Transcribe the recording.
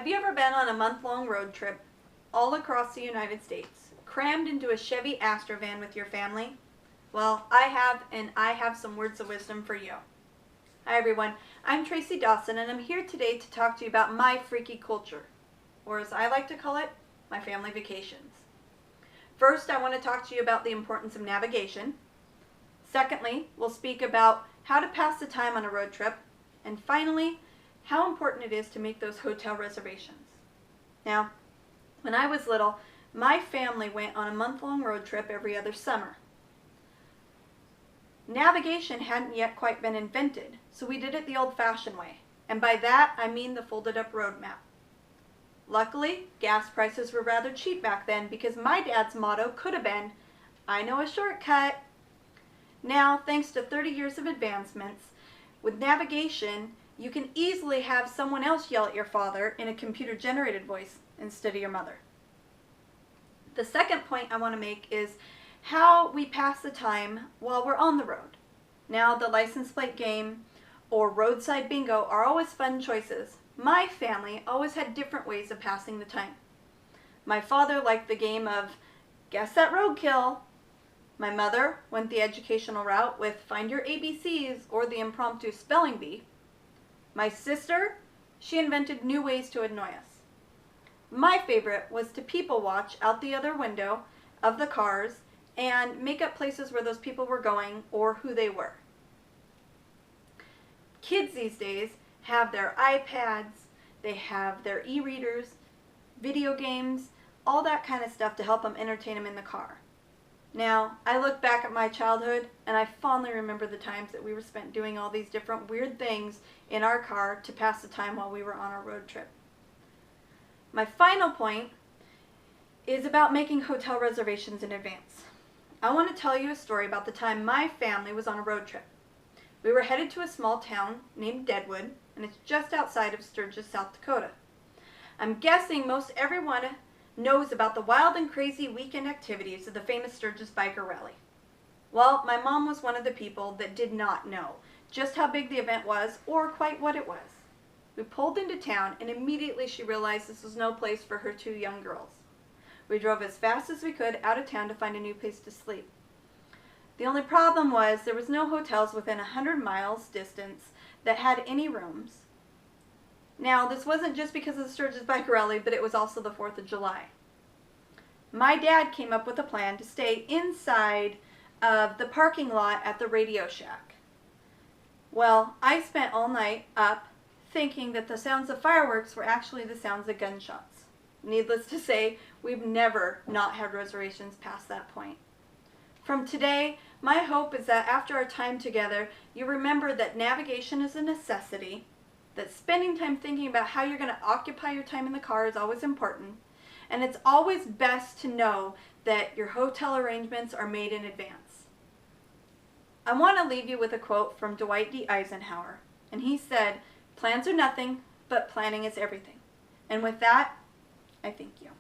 Have you ever been on a month-long road trip all across the United States, crammed into a Chevy Astrovan with your family? Well, I have, and I have some words of wisdom for you. Hi everyone, I'm Tracy Dawson, and I'm here today to talk to you about my freaky culture, or as I like to call it, my family vacations. First, I want to talk to you about the importance of navigation. Secondly, we'll speak about how to pass the time on a road trip. And finally, how important it is to make those hotel reservations. Now, when I was little, my family went on a month-long road trip every other summer. Navigation hadn't yet quite been invented, so we did it the old-fashioned way. And by that, I mean the folded-up road map. Luckily, gas prices were rather cheap back then because my dad's motto could have been, "I know a shortcut." Now, thanks to 30 years of advancements, with navigation, you can easily have someone else yell at your father in a computer-generated voice instead of your mother. The second point I want to make is how we pass the time while we're on the road. Now, the license plate game or roadside bingo are always fun choices. My family always had different ways of passing the time. My father liked the game of Guess That Roadkill. My mother went the educational route with Find Your ABCs or the impromptu spelling bee. My sister, she invented new ways to annoy us. My favorite was to people watch out the other window of the cars and make up places where those people were going or who they were. Kids these days have their iPads, they have their e-readers, video games, all that kind of stuff to help them entertain them in the car. Now, I look back at my childhood and I fondly remember the times that we were spent doing all these different weird things in our car to pass the time while we were on our road trip. My final point is about making hotel reservations in advance. I want to tell you a story about the time my family was on a road trip. We were headed to a small town named Deadwood, and it's just outside of Sturgis, South Dakota. I'm guessing most everyone knows about the wild and crazy weekend activities of the famous Sturgis Biker Rally. Well, my mom was one of the people that did not know just how big the event was or quite what it was. We pulled into town and immediately she realized this was no place for her two young girls. We drove as fast as we could out of town to find a new place to sleep. The only problem was there was no hotels within 100 miles distance that had any rooms. Now, this wasn't just because of the Sturgis Biker Rally, but it was also the 4th of July. My dad came up with a plan to stay inside of the parking lot at the Radio Shack. Well, I spent all night up thinking that the sounds of fireworks were actually the sounds of gunshots. Needless to say, we've never not had reservations past that point. From today, my hope is that after our time together, you remember that navigation is a necessity, that spending time thinking about how you're going to occupy your time in the car is always important, and it's always best to know that your hotel arrangements are made in advance. I want to leave you with a quote from Dwight D. Eisenhower, and he said, "Plans are nothing, but planning is everything." And with that, I thank you.